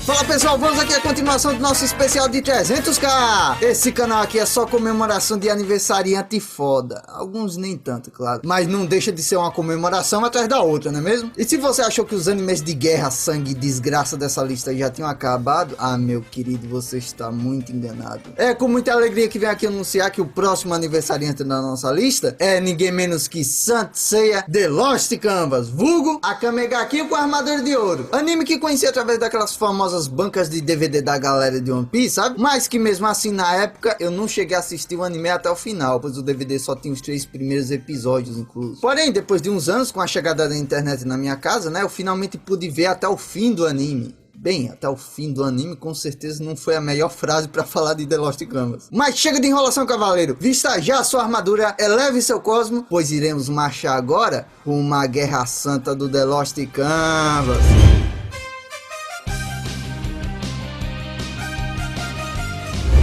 Fala pessoal, vamos aqui a continuação do nosso especial de 300k. Esse canal aqui é só comemoração de aniversariante foda. Alguns nem tanto, claro, mas não deixa de ser uma comemoração atrás da outra, não é mesmo? E se você achou que os animes de guerra, sangue e desgraça dessa lista já tinham acabado, ah meu querido, você está muito enganado. É com muita alegria que venho aqui anunciar que o próximo aniversariante da nossa lista é ninguém menos que Saint Seiya The Lost Canvas, vulgo Akame ga Kill com a armadura de ouro. Anime que conheci através daquelas famosas bancas de DVD da galera de One Piece, sabe? Mas que mesmo assim na época eu não cheguei a assistir o anime até o final, pois o DVD só tinha os 3 primeiros episódios incluso. Porém, depois de uns anos com a chegada da internet na minha casa, né, eu finalmente pude ver até o fim do anime. Bem, até o fim do anime com certeza não foi a melhor frase pra falar de The Lost Canvas. Mas chega de enrolação, cavaleiro. Vista já a sua armadura, eleve seu cosmo, pois iremos marchar agora com uma guerra santa do The Lost Canvas.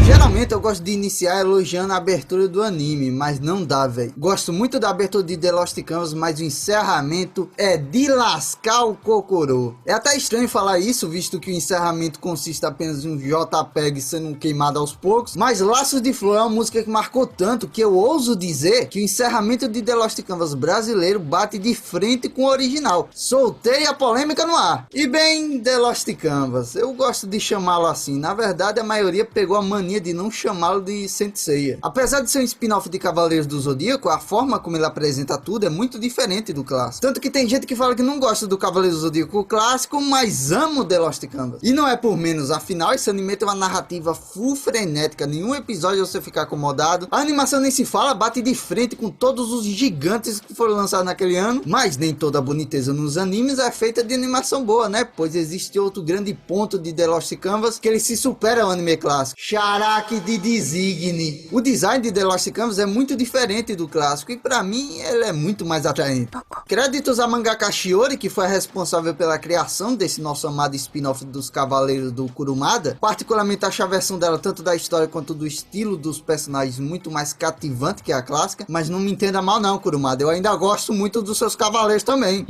Geralmente eu gosto de iniciar elogiando a abertura do anime, mas não dá, velho. Gosto muito da abertura de The Lost Canvas, mas o encerramento é de lascar o cocorô. É até estranho falar isso, visto que o encerramento consiste apenas em um JPEG sendo queimado aos poucos, mas Laços de Flor é uma música que marcou tanto que eu ouso dizer que o encerramento de The Lost Canvas brasileiro bate de frente com o original. Soltei a polêmica no ar. E bem, The Lost Canvas, eu gosto de chamá-lo assim. Na verdade, a maioria pegou a mania de não chamá-lo de Saint Seiya. Apesar de ser um spin-off de Cavaleiros do Zodíaco, a forma como ele apresenta tudo é muito diferente do clássico. Tanto que tem gente que fala que não gosta do Cavaleiros do Zodíaco clássico, mas ama o The Lost Canvas. E não é por menos, afinal esse anime tem uma narrativa full frenética, nenhum episódio você ficar acomodado. A animação nem se fala, bate de frente com todos os gigantes que foram lançados naquele ano, mas nem toda a boniteza nos animes é feita de animação boa, né? Pois existe outro grande ponto de The Lost Canvas, que ele se supera ao anime clássico. Caraca de Designe. O design de The Lost Canvas é muito diferente do clássico e pra mim ele é muito mais atraente. Créditos a mangaka Shiori, que foi a responsável pela criação desse nosso amado spin-off dos Cavaleiros do Kurumada. Particularmente acho a versão dela tanto da história quanto do estilo dos personagens muito mais cativante que a clássica, mas não me entenda mal não, Kurumada, eu ainda gosto muito dos seus Cavaleiros também.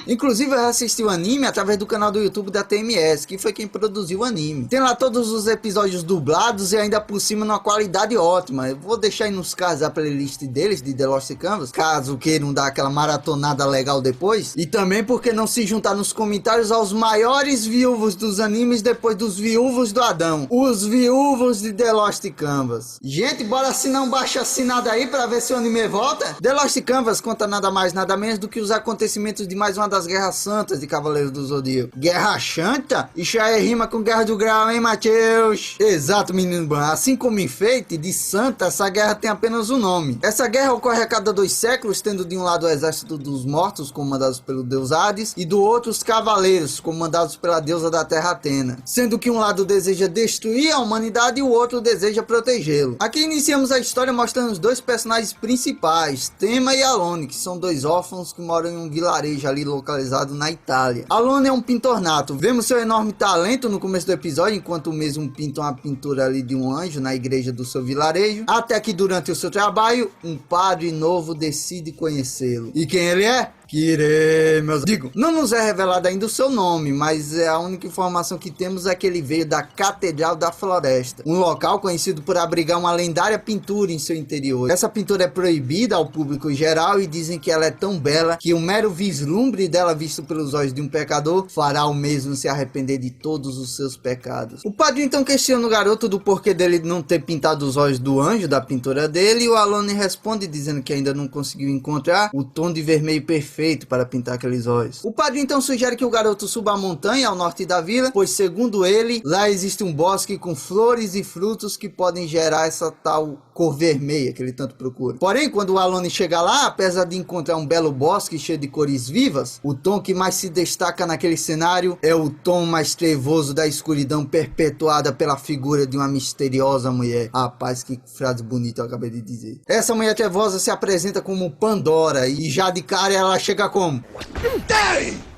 Inclusive eu assisti o anime através do canal do YouTube da TMS, que foi quem produziu o anime. Tem lá todos os episódios dublados e ainda por cima numa qualidade ótima. Eu vou deixar aí nos cards a playlist deles de The Lost Canvas, caso queiram dar aquela maratonada legal depois. E também porque não se juntar nos comentários aos maiores viúvos dos animes depois dos viúvos do Adão, os viúvos de The Lost Canvas. Gente, bora assinar um baixo assinado aí pra ver se o anime volta. The Lost Canvas conta nada mais nada menos do que os acontecimentos de mais uma das guerras santas de Cavaleiros do Zodíaco. Guerra Santa? Isso aí rima com Guerra do Grau, hein, Matheus? Exato, menino bom. Assim como enfeite de santa, essa guerra tem apenas um nome. Essa guerra ocorre a cada 2 séculos, tendo de um lado o exército dos mortos, comandados pelo deus Hades, e do outro os cavaleiros, comandados pela deusa da terra Atena. Sendo que um lado deseja destruir a humanidade e o outro deseja protegê-lo. Aqui iniciamos a história mostrando os 2 personagens principais, Tema e Alone, que são 2 órfãos que moram em um vilarejo ali localizado na Itália. Alone é um pintor nato. Vemos seu enorme talento no começo do episódio, enquanto mesmo pinta uma pintura ali de um anjo na igreja do seu vilarejo, até que durante o seu trabalho, um padre novo decide conhecê-lo. E quem ele é? Kirei, meus... Digo, não nos é revelado ainda o seu nome, mas a única informação que temos é que ele veio da Catedral da Floresta, um local conhecido por abrigar uma lendária pintura em seu interior. Essa pintura é proibida ao público geral e dizem que ela é tão bela que um mero vislumbre dela visto pelos olhos de um pecador fará o mesmo se arrepender de todos os seus pecados. O padre então questiona o garoto do porquê dele não ter pintado os olhos do anjo da pintura dele, e o Alone responde dizendo que ainda não conseguiu encontrar o tom de vermelho perfeito para pintar aqueles olhos. O padre então sugere que o garoto suba a montanha ao norte da vila, pois segundo ele, lá existe um bosque com flores e frutos que podem gerar essa tal cor vermelha que ele tanto procura. Porém, quando o Alone chega lá, apesar de encontrar um belo bosque cheio de cores vivas, o tom que mais se destaca naquele cenário é o tom mais trevoso da escuridão perpetuada pela figura de uma misteriosa mulher. Rapaz, que frase bonita eu acabei de dizer. Essa mulher trevosa se apresenta como Pandora e já de cara ela chega como: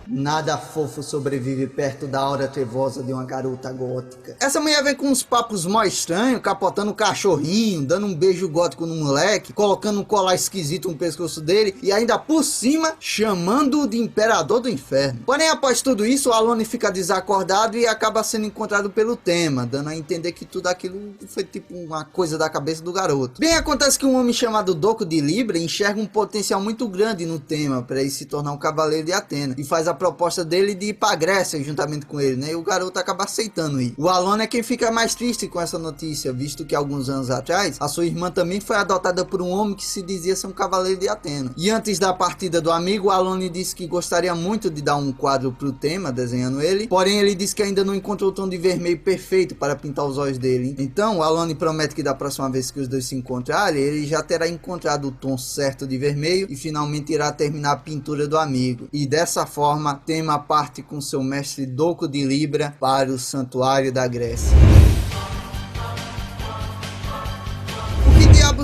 Nada fofo sobrevive perto da aura trevosa de uma garota gótica. Essa mulher vem com uns papos mó estranhos, capotando o cachorrinho, dando um beijo gótico no moleque, colocando um colar esquisito no pescoço dele e ainda por cima chamando-o de imperador do inferno. Porém, após tudo isso, o Alone fica desacordado e acaba sendo encontrado pelo tema, dando a entender que tudo aquilo foi tipo uma coisa da cabeça do garoto. Bem, acontece que um homem chamado Doco de Libra enxerga um potencial muito grande no tema para ele se tornar um cavaleiro de Atena e faz a proposta dele de ir pra Grécia juntamente com ele, né? E o garoto acaba aceitando ir. O Alone é quem fica mais triste com essa notícia, visto que alguns anos atrás a sua irmã também foi adotada por um homem que se dizia ser um cavaleiro de Atena. E antes da partida do amigo, o Alone disse que gostaria muito de dar um quadro pro tema, desenhando ele, porém ele disse que ainda não encontrou o tom de vermelho perfeito para pintar os olhos dele. Então o Alone promete que da próxima vez que os dois se encontrarem, ele já terá encontrado o tom certo de vermelho e finalmente irá terminar a pintura do amigo. E dessa forma, Tema parte com seu mestre Doco de Libra para o santuário da Grécia.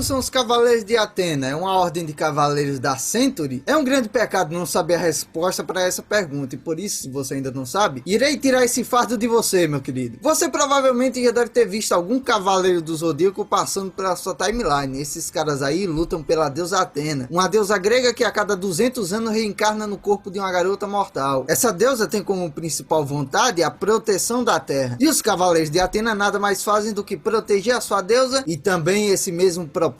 São os Cavaleiros de Atena? É uma ordem de cavaleiros da Century? É um grande pecado não saber a resposta para essa pergunta, e por isso, se você ainda não sabe, irei tirar esse fardo de você, meu querido. Você provavelmente já deve ter visto algum Cavaleiro do Zodíaco passando pela sua timeline. Esses caras aí lutam pela deusa Atena, uma deusa grega que a cada 200 anos reencarna no corpo de uma garota mortal. Essa deusa tem como principal vontade a proteção da terra, e os Cavaleiros de Atena nada mais fazem do que proteger a sua deusa e também esse mesmo propósito.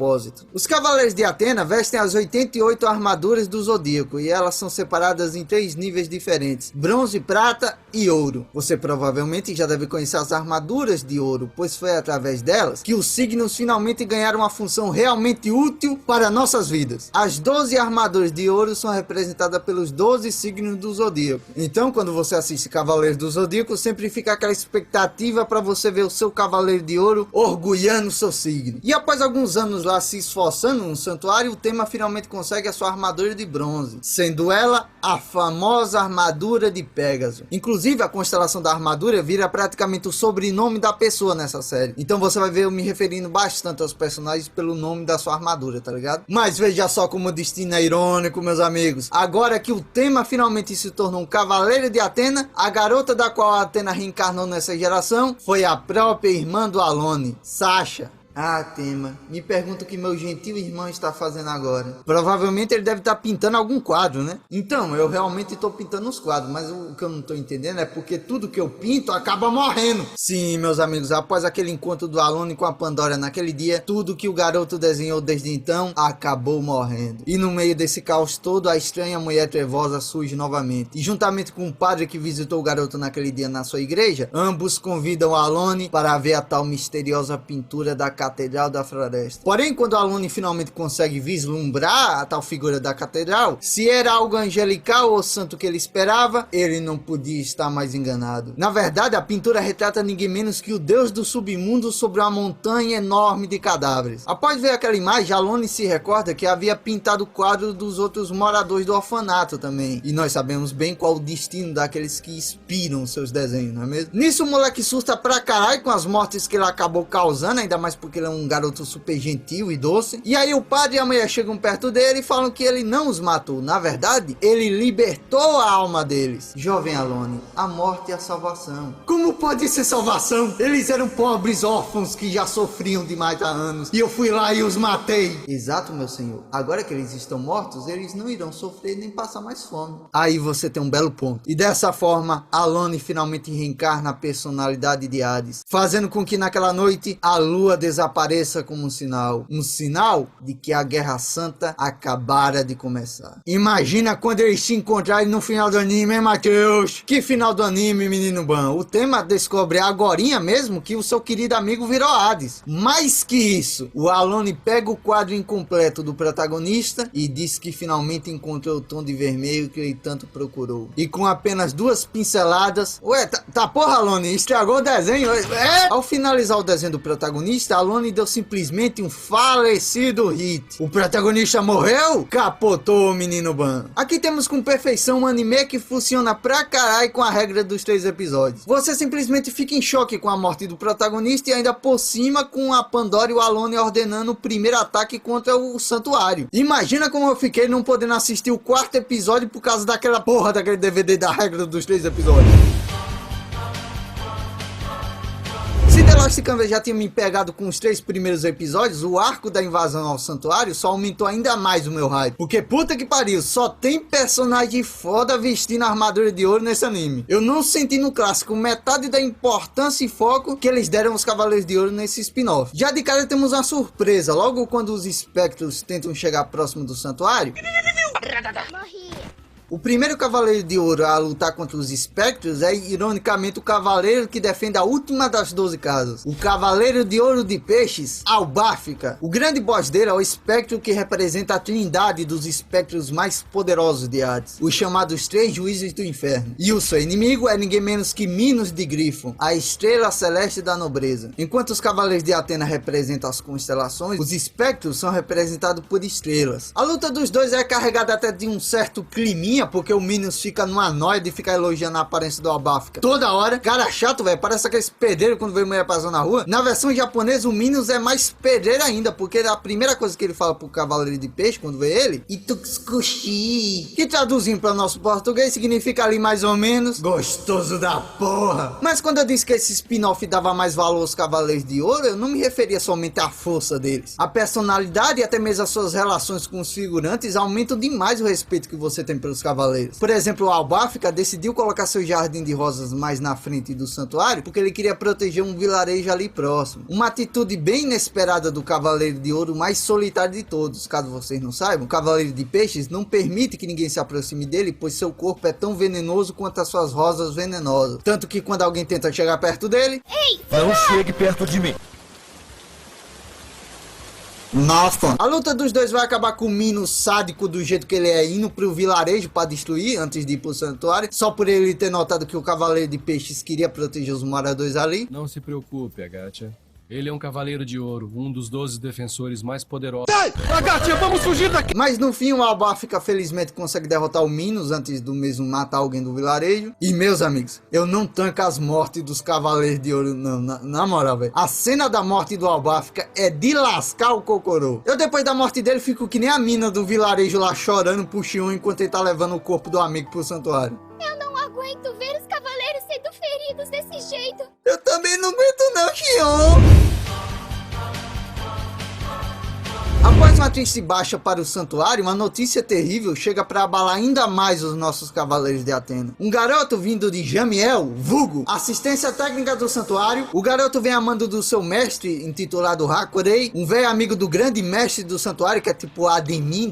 Os Cavaleiros de Atena vestem as 88 armaduras do Zodíaco e elas são separadas em 3 níveis diferentes: bronze, prata e ouro. Você provavelmente já deve conhecer as armaduras de ouro, pois foi através delas que os signos finalmente ganharam uma função realmente útil para nossas vidas. As 12 armaduras de ouro são representadas pelos 12 signos do Zodíaco. Então, quando você assiste Cavaleiros do Zodíaco, sempre fica aquela expectativa para você ver o seu Cavaleiro de Ouro orgulhando seu signo. E após alguns anos lá se esforçando no santuário, o tema finalmente consegue a sua armadura de bronze, sendo ela a famosa armadura de Pégaso. Inclusive, a constelação da armadura vira praticamente o sobrenome da pessoa nessa série. Então você vai ver eu me referindo bastante aos personagens pelo nome da sua armadura, tá ligado? Mas veja só como o destino é irônico, meus amigos. Agora que o tema finalmente se tornou um cavaleiro de Atena, a garota da qual a Atena reencarnou nessa geração foi a própria irmã do Alone, Sasha. Ah, Tema, me pergunto o que meu gentil irmão está fazendo agora. Provavelmente ele deve estar pintando algum quadro, né? Então, eu realmente estou pintando os quadros, mas o que eu não estou entendendo é porque tudo que eu pinto acaba morrendo. Sim, meus amigos, após aquele encontro do Alone com a Pandora naquele dia, tudo que o garoto desenhou desde então acabou morrendo. E no meio desse caos todo, a estranha mulher trevosa surge novamente. E juntamente com o padre que visitou o garoto naquele dia na sua igreja, ambos convidam o Alone para ver a tal misteriosa pintura da Catedral da Floresta. Porém, quando Alone finalmente consegue vislumbrar a tal figura da catedral, se era algo angelical ou santo que ele esperava, ele não podia estar mais enganado. Na verdade, a pintura retrata ninguém menos que o deus do submundo sobre uma montanha enorme de cadáveres. Após ver aquela imagem, Alone se recorda que havia pintado o quadro dos outros moradores do orfanato também. E nós sabemos bem qual o destino daqueles que inspiram seus desenhos, não é mesmo? Nisso o moleque surta pra caralho com as mortes que ele acabou causando, ainda mais porque ele é um garoto super gentil e doce. E aí o padre e a mulher chegam perto dele e falam que ele não os matou. Na verdade, ele libertou a alma deles. Jovem Alone, a morte e a salvação. Como pode ser salvação? Eles eram pobres órfãos que já sofriam demais há anos. E eu fui lá e os matei. Exato, meu senhor. Agora que eles estão mortos, eles não irão sofrer nem passar mais fome. Aí você tem um belo ponto. E dessa forma, Alone finalmente reencarna a personalidade de Hades, fazendo com que naquela noite a lua desapareça como um sinal de que a Guerra Santa acabara de começar. Imagina quando eles se encontrarem no final do anime, hein, Matheus? Que final do anime, menino bom? O tema descobre agorinha mesmo que o seu querido amigo virou Hades. Mais que isso, o Alone pega o quadro incompleto do protagonista e diz que finalmente encontrou o tom de vermelho que ele tanto procurou. E com apenas 2 pinceladas... Ué, tá porra, Alone, estragou o desenho? É? Ao finalizar o desenho do protagonista, Alone Alone deu simplesmente um falecido hit. O protagonista morreu? Capotou o menino Ban. Aqui temos com perfeição um anime que funciona pra caralho com a regra dos 3 episódios. Você simplesmente fica em choque com a morte do protagonista e ainda por cima com a Pandora e o Alone ordenando o primeiro ataque contra o santuário. Imagina como eu fiquei não podendo assistir o 4º episódio por causa daquela porra daquele DVD da regra dos 3 episódios. Se The Lost Canvas já tinha me pegado com os 3 primeiros episódios, o arco da invasão ao santuário só aumentou ainda mais o meu hype. Porque puta que pariu, só tem personagem foda vestindo armadura de ouro nesse anime. Eu não senti no clássico metade da importância e foco que eles deram aos Cavaleiros de Ouro nesse spin-off. Já de cara temos uma surpresa, logo quando os espectros tentam chegar próximo do santuário. O primeiro Cavaleiro de Ouro a lutar contra os espectros é, ironicamente, o cavaleiro que defende a última das 12 casas. O Cavaleiro de Ouro de Peixes, Albáfica. O grande boss dele é o espectro que representa a trindade dos espectros mais poderosos de Hades, os chamados 3 Juízes do Inferno. E o seu inimigo é ninguém menos que Minos de Grifo, a estrela celeste da nobreza. Enquanto os Cavaleiros de Atena representam as constelações, os espectros são representados por estrelas. A luta dos dois é carregada até de um certo climinha, porque o Minos fica numa nóia de ficar elogiando a aparência do Albáfica toda hora. Cara chato, velho, parece aqueles pedreiros quando vê mulher passando na rua. Na versão japonesa, o Minos é mais pedreiro ainda, porque a primeira coisa que ele fala pro Cavaleiro de Peixe, quando vê ele, Ituxkushi, que traduzindo para nosso português significa ali mais ou menos gostoso da porra. Mas quando eu disse que esse spin-off dava mais valor aos Cavaleiros de Ouro, eu não me referia somente à força deles. A personalidade e até mesmo as suas relações com os figurantes aumentam demais o respeito que você tem pelos Cavaleiros. Por exemplo, o Albáfica decidiu colocar seu jardim de rosas mais na frente do santuário porque ele queria proteger um vilarejo ali próximo. Uma atitude bem inesperada do Cavaleiro de Ouro mais solitário de todos. Caso vocês não saibam, o Cavaleiro de Peixes não permite que ninguém se aproxime dele, pois seu corpo é tão venenoso quanto as suas rosas venenosas. Tanto que quando alguém tenta chegar perto dele... Ei, não chegue perto de mim! Nossa. A luta dos dois vai acabar com o Minos sádico do jeito que ele é, indo pro vilarejo para destruir antes de ir pro santuário, só por ele ter notado que o Cavaleiro de Peixes queria proteger os moradores ali. Não se preocupe, Agatia. Ele é um Cavaleiro de Ouro, um dos 12 defensores mais poderosos. Agatia, vamos fugir daqui! Mas no fim o Albáfica felizmente consegue derrotar o Minos antes do mesmo matar alguém do vilarejo. E meus amigos, eu não tanco as mortes dos Cavaleiros de Ouro não, na moral, velho. A cena da morte do Albáfica é de lascar o cocorô. Eu depois da morte dele fico que nem a mina do vilarejo lá chorando pro Xion enquanto ele tá levando o corpo do amigo pro santuário. Eu não aguento ver os cavaleiros sendo feridos desse jeito. Eu também não aguento não, Xion. Após uma triste baixa para o santuário, uma notícia terrível chega para abalar ainda mais os nossos Cavaleiros de Atena. Um garoto vindo de Jamiel, vulgo, assistência técnica do santuário. O garoto vem a mando do seu mestre, intitulado Hakurei, um velho amigo do grande mestre do santuário, que é tipo a admin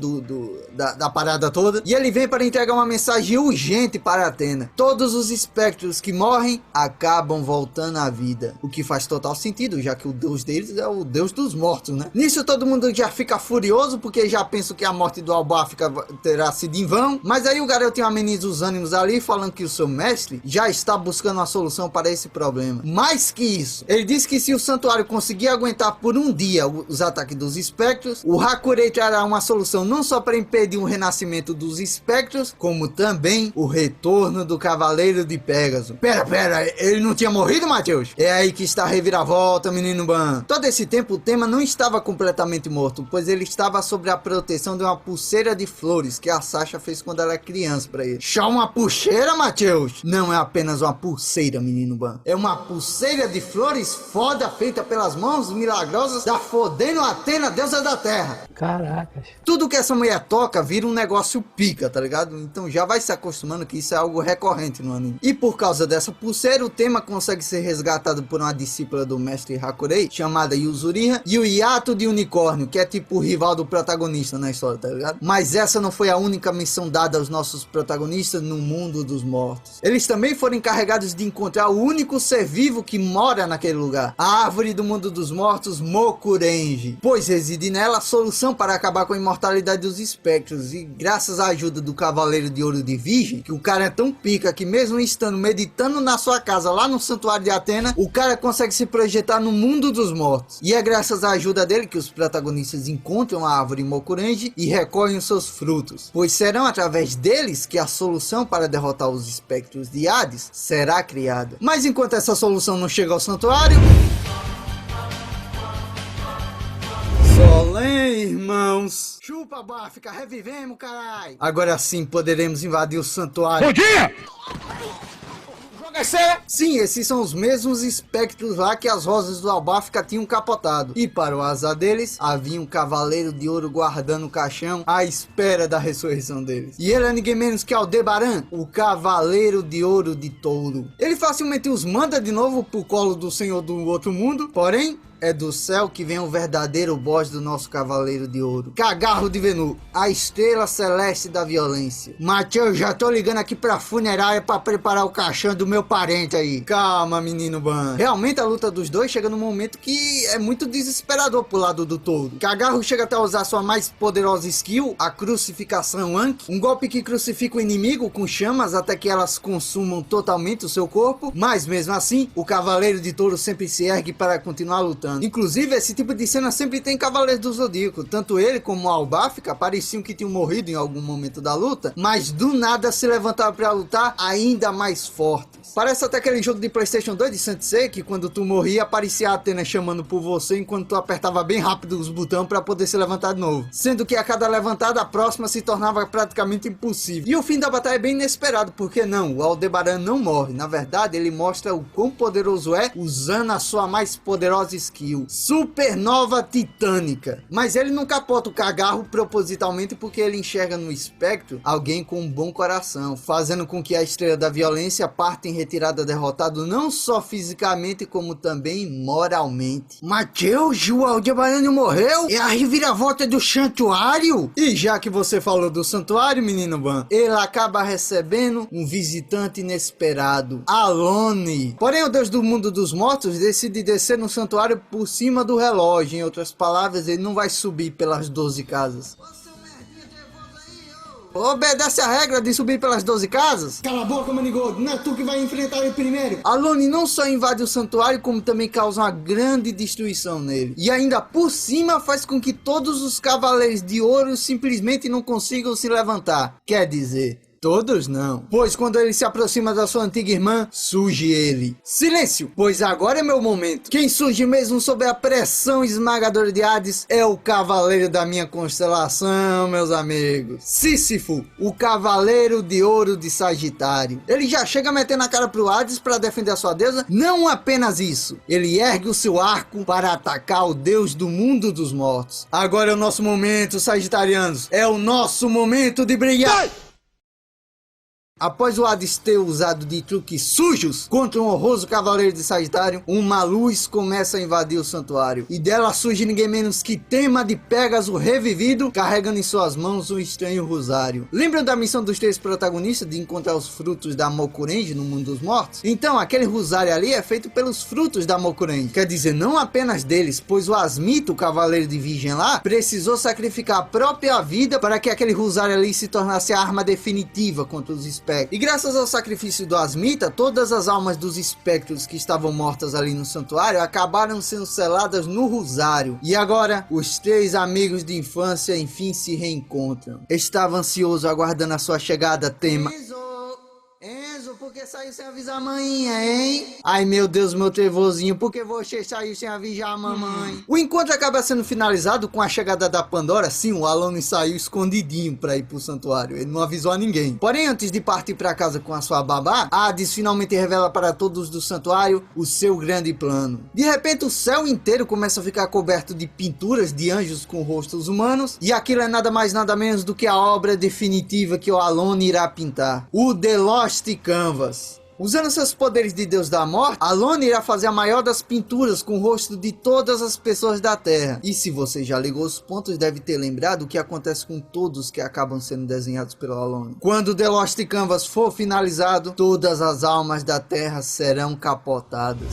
da parada toda. E ele vem para entregar uma mensagem urgente para Atena. Todos os espectros que morrem acabam voltando à vida. O que faz total sentido, já que o deus deles é o deus dos mortos, né? Nisso todo mundo já fica furioso, porque já penso que a morte do Albáfica terá sido em vão. Mas aí o garoto ameniza os ânimos ali, falando que o seu mestre já está buscando uma solução para esse problema. Mais que isso, ele diz que se o santuário conseguir aguentar por um dia os ataques dos espectros, o Hakurei trará uma solução não só para impedir o renascimento dos espectros, como também o retorno do Cavaleiro de Pégaso. Pera, ele não tinha morrido, Matheus? É aí que está a reviravolta, menino Ban. Todo esse tempo o tema não estava completamente morto, pois ele estava sob a proteção de uma pulseira de flores que a Sasha fez quando ela era criança pra ele. Chá uma pulseira, Matheus? Não é apenas uma pulseira, menino Ban. É uma pulseira de flores foda feita pelas mãos milagrosas da fodendo Atena, deusa da terra. Caracas. Tudo que essa mulher toca vira um negócio pica, tá ligado? Então já vai se acostumando que isso é algo recorrente no anime. E por causa dessa pulseira, o tema consegue ser resgatado por uma discípula do mestre Hakurei, chamada Yuzuriha, e o hiato de unicórnio, que é tipo tipo o rival do protagonista na história, tá ligado? Mas essa não foi a única missão dada aos nossos protagonistas no mundo dos mortos. Eles também foram encarregados de encontrar o único ser vivo que mora naquele lugar, a árvore do mundo dos mortos, Mokurenji, pois reside nela a solução para acabar com a imortalidade dos espectros. E graças à ajuda do Cavaleiro de Ouro de Virgem, que o cara é tão pica que mesmo estando meditando na sua casa lá no Santuário de Atena, o cara consegue se projetar no mundo dos mortos. E é graças à ajuda dele que os protagonistas encontram a árvore Mokurenji e recolhem os seus frutos, pois serão através deles que a solução para derrotar os espectros de Hades será criada. Mas enquanto essa solução não chega ao santuário... Solém, irmãos! Chupa, Báfica, revivemos, carai! Agora sim poderemos invadir o santuário. Bom dia! Sim, esses são os mesmos espectros lá que as rosas do Albáfica tinham capotado. E para o azar deles, havia um cavaleiro de ouro guardando o caixão à espera da ressurreição deles. E ele é ninguém menos que Aldebaran, o cavaleiro de ouro de touro. Ele facilmente os manda de novo pro colo do senhor do outro mundo, porém... é do céu que vem o verdadeiro boss do nosso Cavaleiro de Ouro, Cagarro de Venu, a estrela celeste da violência. Matheus, já tô ligando aqui pra funerária pra preparar o caixão do meu parente aí. Calma, menino Ban. Realmente a luta dos dois chega num momento que é muito desesperador pro lado do touro. Cagarro chega até a usar sua mais poderosa skill, a crucificação Anki, um golpe que crucifica o inimigo com chamas até que elas consumam totalmente o seu corpo, mas mesmo assim, o Cavaleiro de Touro sempre se ergue para continuar lutando. Inclusive, esse tipo de cena sempre tem Cavaleiros do Zodíaco. Tanto ele como o Albáfica pareciam que tinham morrido em algum momento da luta, mas do nada se levantaram para lutar ainda mais fortes. Parece até aquele jogo de PlayStation 2 de Sensei, que quando tu morria aparecia a Atena chamando por você enquanto tu apertava bem rápido os botões para poder se levantar de novo. Sendo que a cada levantada a próxima se tornava praticamente impossível. E o fim da batalha é bem inesperado, porque não, o Aldebaran não morre. Na verdade, ele mostra o quão poderoso é usando a sua mais poderosa skill, Supernova Titânica. Mas ele não capota o Cagarro propositalmente porque ele enxerga no espectro alguém com um bom coração, fazendo com que a estrela da violência parta em retirada derrotado não só fisicamente como também moralmente. Matheus, o Aldebaran morreu? É a reviravolta do santuário? E já que você falou do santuário, menino Ban, ele acaba recebendo um visitante inesperado, Alone. Porém, o deus do mundo dos mortos decide descer no santuário por cima do relógio. Em outras palavras, ele não vai subir pelas 12 casas. Obedece a regra de subir pelas 12 casas? Cala a boca, Manigold, não é tu que vai enfrentar ele primeiro. Alone não só invade o santuário, como também causa uma grande destruição nele. E ainda por cima faz com que todos os cavaleiros de ouro simplesmente não consigam se levantar. Quer dizer... todos não, pois quando ele se aproxima da sua antiga irmã, surge ele. Silêncio, pois agora é meu momento. Quem surge mesmo sob a pressão esmagadora de Hades é o cavaleiro da minha constelação, meus amigos. Sísifo, o cavaleiro de ouro de Sagitário. Ele já chega metendo a cara pro Hades para defender a sua deusa. Não apenas isso, ele ergue o seu arco para atacar o deus do mundo dos mortos. Agora é o nosso momento, sagitarianos. É o nosso momento de brilhar. Após o Hades ter usado de truques sujos contra um honroso cavaleiro de Sagitário, uma luz começa a invadir o santuário. E dela surge ninguém menos que Tema de Pégaso revivido, carregando em suas mãos um estranho rosário. Lembram da missão dos 3 protagonistas de encontrar os frutos da Mokurenji no mundo dos mortos? Então, aquele rosário ali é feito pelos frutos da Mokurenji. Quer dizer, não apenas deles, pois o Asmita, o cavaleiro de virgem lá, precisou sacrificar a própria vida para que aquele rosário ali se tornasse a arma definitiva contra os espectros. E graças ao sacrifício do Asmita, todas as almas dos espectros que estavam mortas ali no santuário acabaram sendo seladas no rosário. E agora, os 3 amigos de infância enfim se reencontram. Estava ansioso aguardando a sua chegada, Tema. Enzo, por que saiu sem avisar a maninha, hein? Ai, meu Deus, meu trevozinho, por que você saiu sem avisar a mamãe? O encontro acaba sendo finalizado com a chegada da Pandora. Sim, o Alone saiu escondidinho pra ir pro santuário, ele não avisou a ninguém. Porém, antes de partir pra casa com a sua babá, Hades finalmente revela para todos do santuário o seu grande plano. De repente, o céu inteiro começa a ficar coberto de pinturas de anjos com rostos humanos, e aquilo é nada mais nada menos do que a obra definitiva que o Alone irá pintar, o The Lost Canvas. Usando seus poderes de Deus da Morte, Alone irá fazer a maior das pinturas com o rosto de todas as pessoas da Terra. E se você já ligou os pontos, deve ter lembrado o que acontece com todos que acabam sendo desenhados pelo Alone. Quando The Lost Canvas for finalizado, todas as almas da Terra serão capotadas.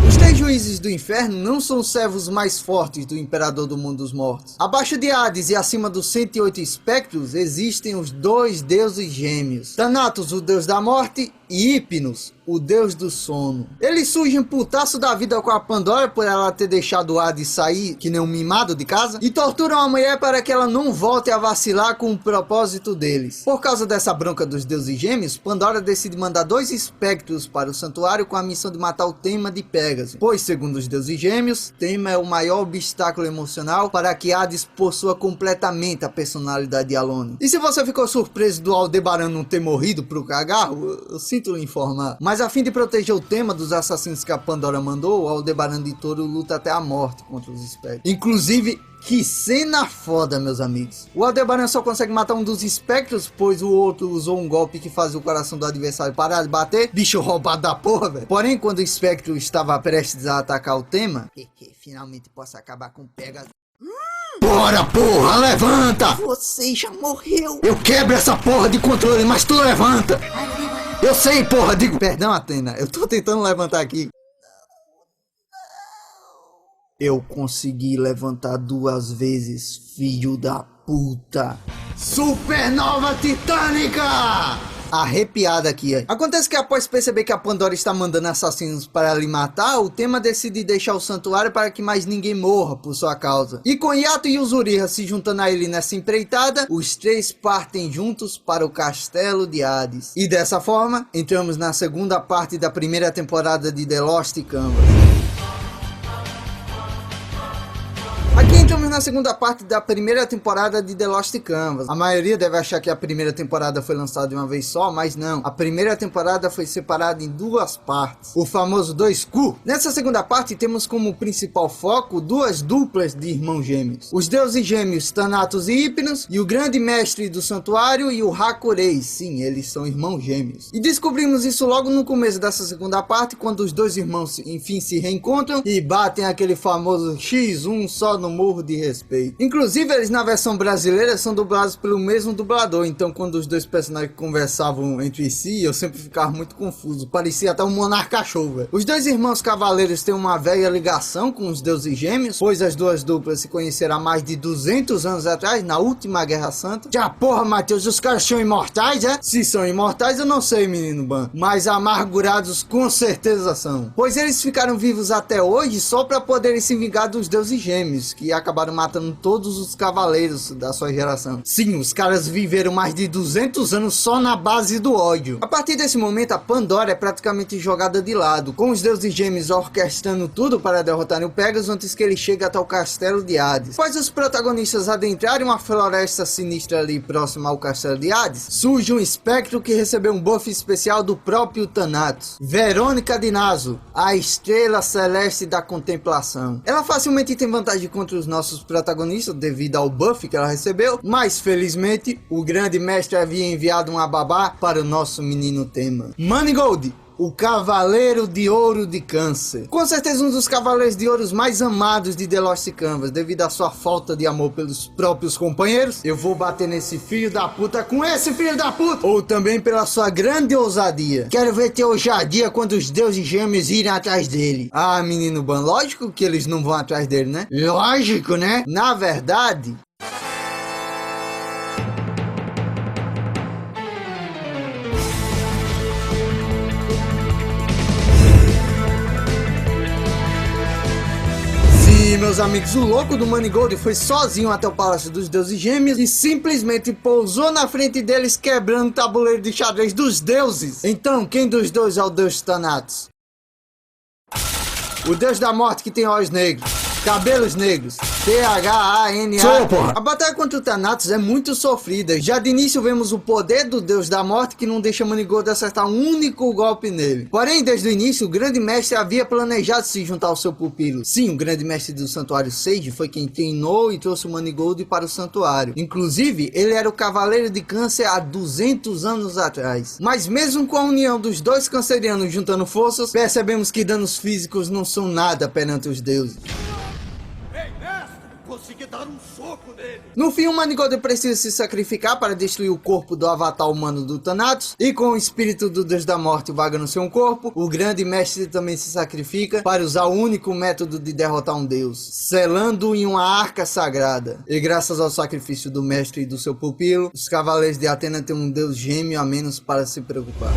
Os 3 juízes do inferno não são os servos mais fortes do Imperador do Mundo dos Mortos. Abaixo de Hades e acima dos 108 espectros existem os 2 deuses gêmeos. Thanatos, o deus da morte, e Hypnos, o deus do sono. Eles surgem putaço da vida com a Pandora por ela ter deixado o Hades sair que nem um mimado de casa e torturam a mulher para que ela não volte a vacilar com o propósito deles. Por causa dessa bronca dos deuses gêmeos, Pandora decide mandar 2 espectros para o santuário com a missão de matar o Tema de Pégaso, pois segundo os deuses gêmeos, Tema é o maior obstáculo emocional para que Hades possua completamente a personalidade de Alone. E se você ficou surpreso do Aldebaran não ter morrido pro cagarro, eu sinto lhe informar. Mas a fim de proteger o Tema dos assassinos que a Pandora mandou, o Aldebaran de Touro luta até a morte contra os espectros. Inclusive, que cena foda, meus amigos. O Aldebaran só consegue matar um dos espectros, pois o outro usou um golpe que faz o coração do adversário parar de bater. Bicho roubado da porra, velho. Porém, quando o espectro estava prestes a atacar o Tema, finalmente posso acabar com Pégaso. Bora, porra, levanta! Você já morreu. Eu quebro essa porra de controle, mas tu levanta. Eu sei, porra, digo... Perdão, Atena, eu tô tentando levantar aqui. Eu consegui levantar 2 vezes, filho da puta. Supernova Titânica! Arrepiada aqui. Acontece que após perceber que a Pandora está mandando assassinos para lhe matar, o Tema decide deixar o santuário para que mais ninguém morra por sua causa. E com Yato e Uzuriha se juntando a ele nessa empreitada, os 3 partem juntos para o castelo de Hades. E dessa forma, entramos na segunda parte da primeira temporada de The Lost Canvas. Aqui entramos na segunda parte da primeira temporada de The Lost Canvas. A maioria deve achar que a primeira temporada foi lançada de uma vez só, mas não. A primeira temporada foi separada em 2 partes. O famoso 2Q. Nessa segunda parte temos como principal foco 2 duplas de irmãos gêmeos. Os deuses gêmeos Thanatos e Hypnos e o grande mestre do santuário e o Hakurei. Sim, eles são irmãos gêmeos. E descobrimos isso logo no começo dessa segunda parte, quando os 2 irmãos enfim se reencontram e batem aquele famoso X1 só no morro de respeito. Inclusive, eles na versão brasileira são dublados pelo mesmo dublador, então quando os 2 personagens conversavam entre si, eu sempre ficava muito confuso, parecia até um monarca cachorro, velho. Os 2 irmãos cavaleiros têm uma velha ligação com os deuses gêmeos, pois as 2 duplas se conheceram há mais de 200 anos atrás, na última Guerra Santa. Já porra, Matheus, os caras são imortais, é? Se são imortais, eu não sei, menino Ban, mas amargurados com certeza são, pois eles ficaram vivos até hoje só para poderem se vingar dos deuses gêmeos, que acabaram matando todos os cavaleiros da sua geração. Sim, os caras viveram mais de 200 anos só na base do ódio. A partir desse momento, a Pandora é praticamente jogada de lado, com os deuses gêmeos orquestrando tudo para derrotarem o Pégasus antes que ele chegue até o castelo de Hades. Após os protagonistas adentrarem uma floresta sinistra ali próxima ao castelo de Hades, surge um espectro que recebeu um buff especial do próprio Thanatos. Verônica de Naso, a estrela celeste da contemplação. Ela facilmente tem vantagem contra os nossos protagonistas devido ao buff que ela recebeu, mas felizmente o grande mestre havia enviado uma babá para o nosso menino Tema. Manigold, o Cavaleiro de Ouro de Câncer. Com certeza um dos Cavaleiros de Ouro mais amados de The Lost Canvas, devido à sua falta de amor pelos próprios companheiros. Eu vou bater nesse filho da puta com esse filho da puta! Ou também pela sua grande ousadia. Quero ver ter ousadia quando os deuses gêmeos irem atrás dele. Ah, menino Ban, lógico que eles não vão atrás dele, né? Lógico, né? Na verdade... E meus amigos, o louco do Manigold foi sozinho até o Palácio dos Deuses Gêmeos e simplesmente pousou na frente deles, quebrando o tabuleiro de xadrez dos deuses. Então, quem dos dois é o deus Thanatos? O deus da morte que tem olhos negros. Cabelos Negros, T-H-A-N-A. Sou eu, porra. A batalha contra o Thanatos é muito sofrida. Já de início vemos o poder do Deus da Morte que não deixa Manigold acertar um único golpe nele. Porém, desde o início, o grande mestre havia planejado se juntar ao seu pupilo. Sim, o grande mestre do santuário Sage foi quem treinou e trouxe o Manigold para o santuário. Inclusive, ele era o Cavaleiro de Câncer há 200 anos atrás. Mas mesmo com a união dos dois cancerianos juntando forças, percebemos que danos físicos não são nada perante os deuses. Consegui dar um soco nele. No fim, o Manigold precisa se sacrificar para destruir o corpo do avatar humano do Thanatos, e com o espírito do Deus da Morte vaga no seu corpo, o grande mestre também se sacrifica para usar o único método de derrotar um deus, selando em uma arca sagrada. E graças ao sacrifício do mestre e do seu pupilo, os cavaleiros de Atena têm um deus gêmeo a menos para se preocupar.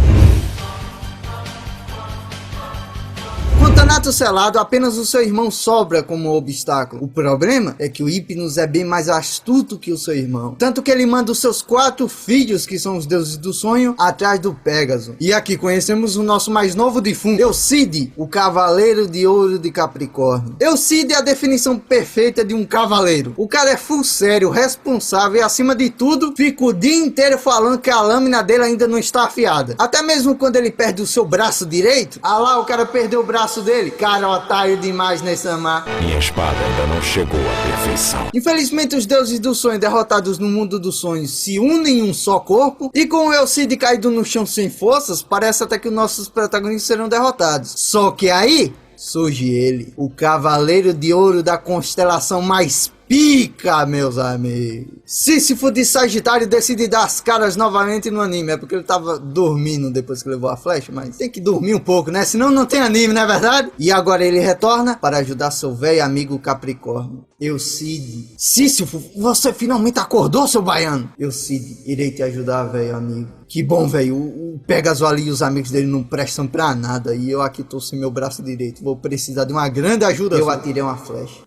Com o Thanatos selado, apenas o seu irmão sobra como obstáculo. O problema é que o Hypnos é bem mais astuto que o seu irmão. Tanto que ele manda os seus 4 filhos, que são os deuses do sonho, atrás do Pégaso. E aqui conhecemos o nosso mais novo defunto, Eucide, o Cavaleiro de Ouro de Capricórnio. Eucide é a definição perfeita de um cavaleiro. O cara é full sério, responsável e, acima de tudo, fica o dia inteiro falando que a lâmina dele ainda não está afiada. Até mesmo quando ele perde o seu braço direito, lá o cara perdeu o braço dele. Cara, otário demais nesse amar. Minha espada ainda não chegou à perfeição. Infelizmente, os deuses do sonho derrotados no mundo dos sonhos se unem em um só corpo, e com o Eucide caído no chão sem forças, parece até que os nossos protagonistas serão derrotados. Só que aí surge ele, o Cavaleiro de Ouro da constelação mais pica, meus amigos. Sísifo de Sagitário decide dar as caras novamente no anime. É porque ele tava dormindo depois que levou a flecha, mas tem que dormir um pouco, né? Senão não tem anime, não é verdade? E agora ele retorna para ajudar seu velho amigo Capricórnio, Eucide. Sísifo, você finalmente acordou, seu baiano? Eucide, irei te ajudar, velho amigo. Que bom, velho. O Pégaso ali e os amigos dele não prestam pra nada. E eu aqui tô sem meu braço direito. Vou precisar de uma grande ajuda. Eu atirei uma flecha.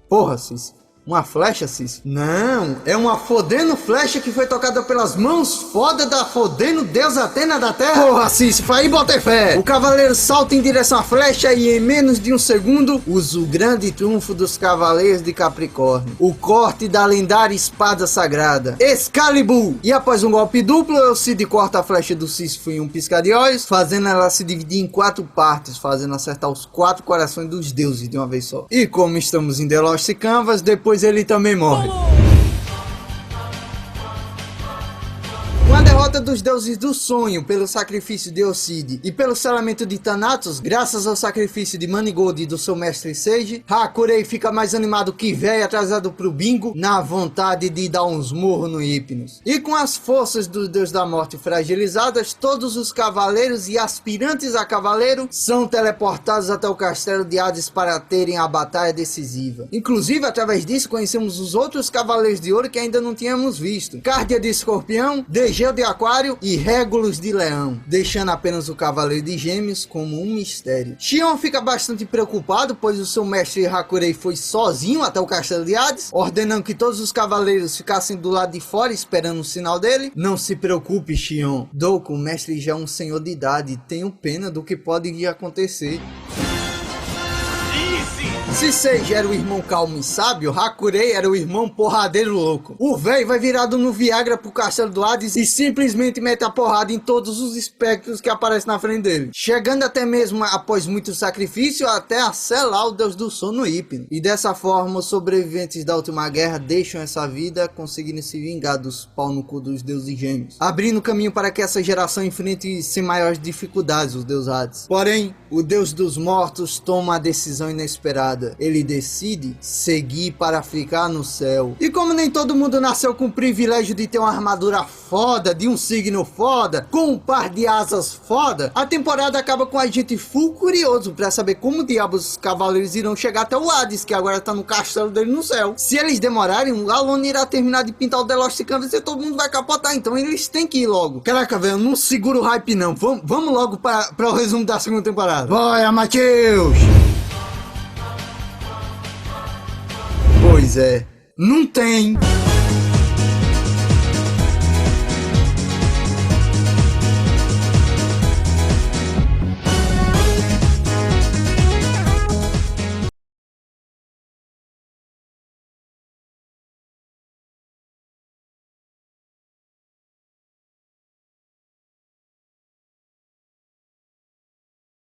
Porra, Sísifo. Uma flecha, Sísifo? Não, é uma fodendo flecha que foi tocada pelas mãos foda da fodendo deusa Atena da Terra. Porra, Sísifo, aí bota fé. O cavaleiro salta em direção à flecha e em menos de um segundo usa o grande triunfo dos cavaleiros de Capricórnio. O corte da lendária espada sagrada, Excalibur. E após um golpe duplo, Eucide corta a flecha do Sísifo em um piscar de olhos, fazendo ela se dividir em 4 partes, fazendo acertar os 4 corações dos deuses de uma vez só. E como estamos em The Lost Canvas, depois ele também morre. Com a derrota dos deuses do sonho pelo sacrifício de Eucide e pelo selamento de Thanatos, graças ao sacrifício de Manigold e do seu mestre Sage, Hakurei fica mais animado que velho atrasado pro bingo, na vontade de dar uns murros no Hypnos. E com as forças do Deus da Morte fragilizadas, todos os cavaleiros e aspirantes a cavaleiro são teleportados até o castelo de Hades para terem a batalha decisiva. Inclusive, através disso, conhecemos os outros cavaleiros de ouro que ainda não tínhamos visto: Cárdia de Escorpião, Degeu de Aquário e Régulos de Leão, deixando apenas o Cavaleiro de Gêmeos como um mistério. Xion fica bastante preocupado, pois o seu mestre Hakurei foi sozinho até o castelo de Hades, ordenando que todos os cavaleiros ficassem do lado de fora esperando o sinal dele. Não se preocupe, Xion. Doku, o mestre já é um senhor de idade, tenho pena do que pode acontecer. Se Sage era o irmão calmo e sábio, Hakurei era o irmão porradeiro louco. O velho vai virado no Viagra pro castelo do Hades e simplesmente mete a porrada em todos os espectros que aparecem na frente dele, chegando até mesmo, após muito sacrifício, até a selar o deus do sono Hypnos. E dessa forma, os sobreviventes da última guerra deixam essa vida, conseguindo se vingar dos pau no cu dos deuses gêmeos, abrindo caminho para que essa geração enfrente sem maiores dificuldades os deuses Hades. Porém, o deus dos mortos toma a decisão inesperada. Ele decide seguir para ficar no céu. E como nem todo mundo nasceu com o privilégio de ter uma armadura foda, de um signo foda, com um par de asas foda, a temporada acaba com a gente full curioso para saber como diabos os cavaleiros irão chegar até o Hades, que agora tá no castelo dele no céu. Se eles demorarem, o Alone irá terminar de pintar o The Lost Canvas e todo mundo vai capotar, então eles têm que ir logo. Caraca, velho, não segura o hype não. Vamos logo para o resumo da segunda temporada. Bora, Matheus! Pois é, não tem